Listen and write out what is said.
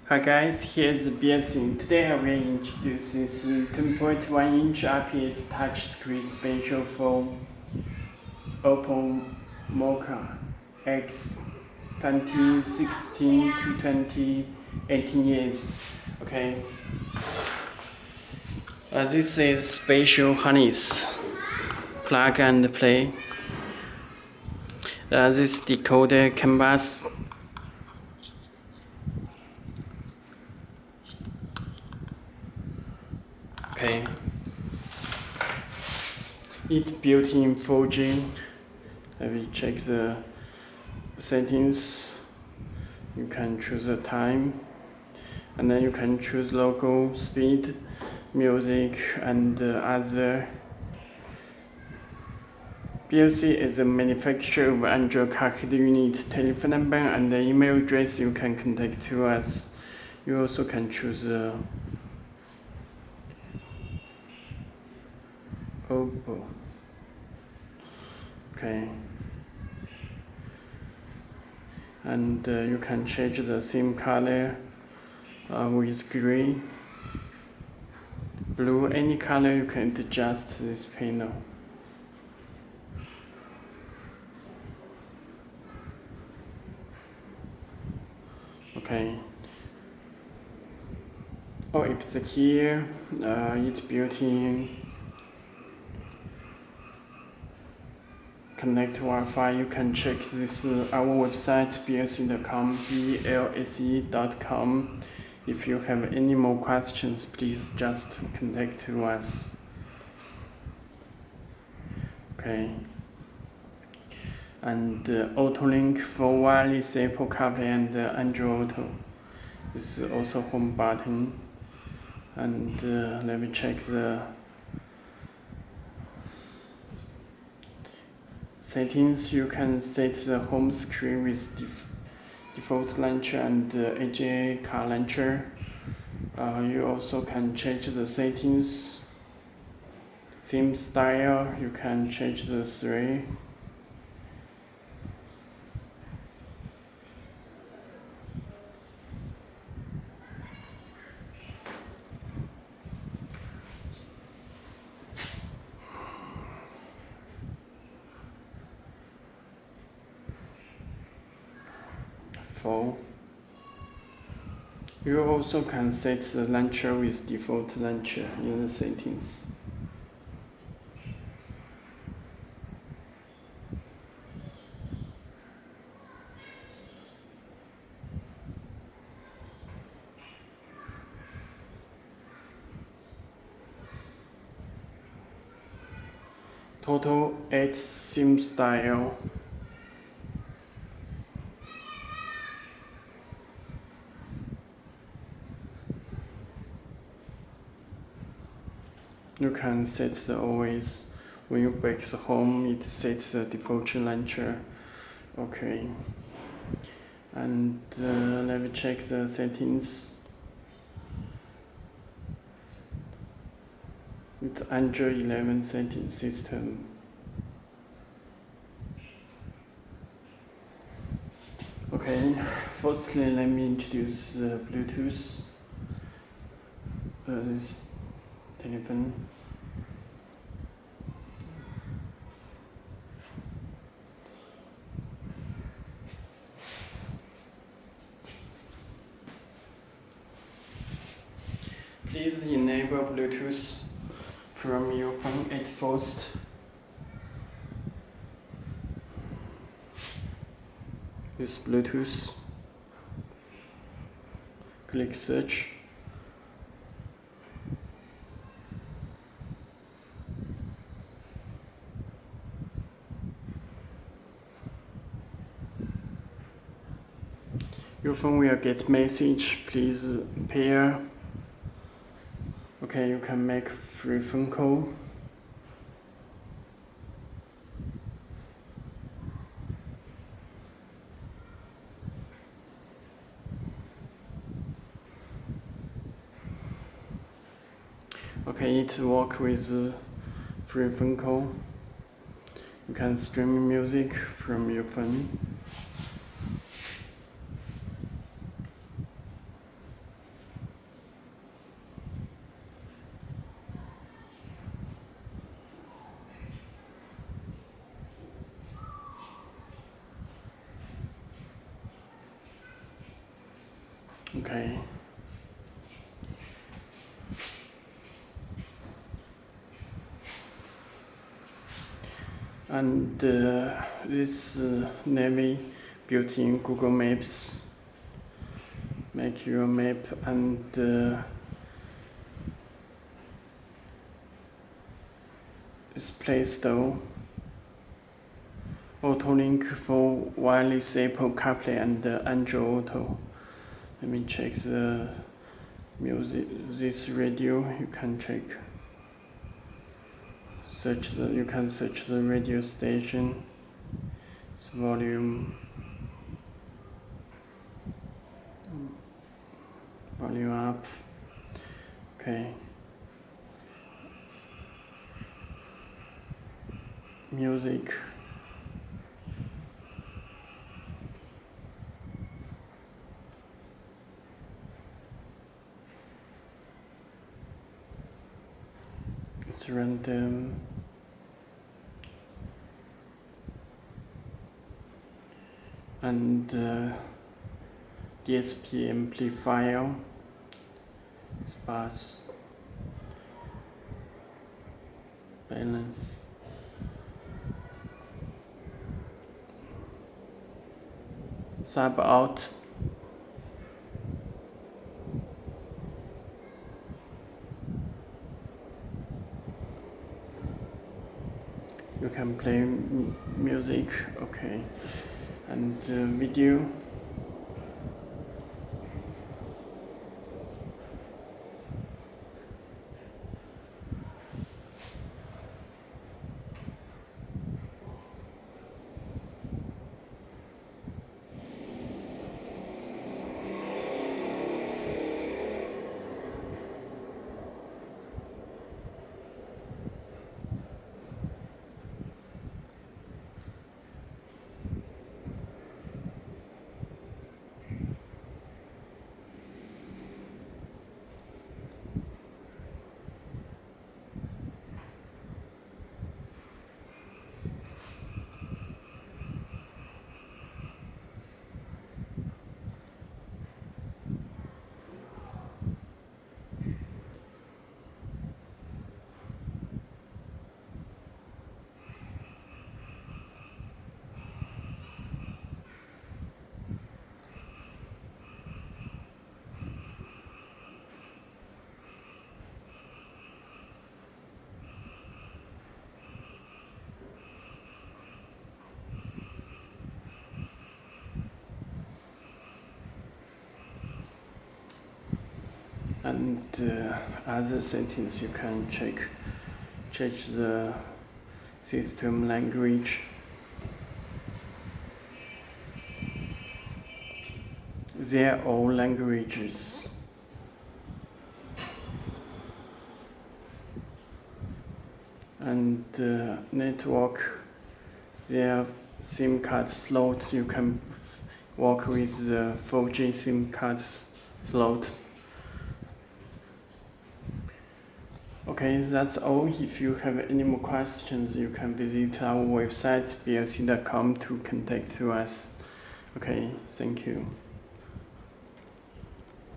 Hi guys, here's Belsee. Today I will introduce this 10.1-inch IPS touchscreen special for Opel Mokka X 2016 to 2018 years. Okay. This is special harness. Plug and play. This decoder canvas. Okay. It's built in 4G. Let me check the settings. You can choose the time, and then you can choose logo, speed, music, and other. Belsee is the manufacturer of Android car kit unit. Telephone number and the email address you can contact to us. You also can choose Opel. Okay. And you can change the SIM color with green, blue, any color you can adjust this panel. Okay. Oh, it's here. It's built in. Connect Wi-Fi. You can check this our website belsee.com, belsee.com. If you have any more questions, please just contact to us. Okay. And Auto link for wireless Apple CarPlay and Android Auto. This is also home button. And let me check the settings. You can set the home screen with default launcher and AJA car launcher. You also can change the settings. Theme style, you can change the 3. You also can set the launcher with default launcher in the settings. Total 8 theme style. You can set the always, when you back the home, it sets the default launcher. Okay. And let me check the settings. It's Android 11 setting system. Okay, firstly let me introduce the Bluetooth. This telephone. Please enable Bluetooth from your phone at first. With Bluetooth, click search. Your phone will get message, please pair. Okay, you can make free phone call. Okay, it works with free phone call. You can stream music from your phone. Okay. And this Navi built-in Google Maps make your map, and this Play Store Auto link for wireless Apple CarPlay and Android Auto. Let me check the music. This radio you can check. You can search the radio station, its volume up. Okay. Music. It's random. And DSP amplifier, bass, balance, sub out, you can play music, okay, and video. And other settings you can change the system language. They're all languages. And network, their SIM card slot, you can work with the 4G SIM card slot. Okay, that's all. If you have any more questions, you can visit our website belsee.com to contact us. Okay, thank you.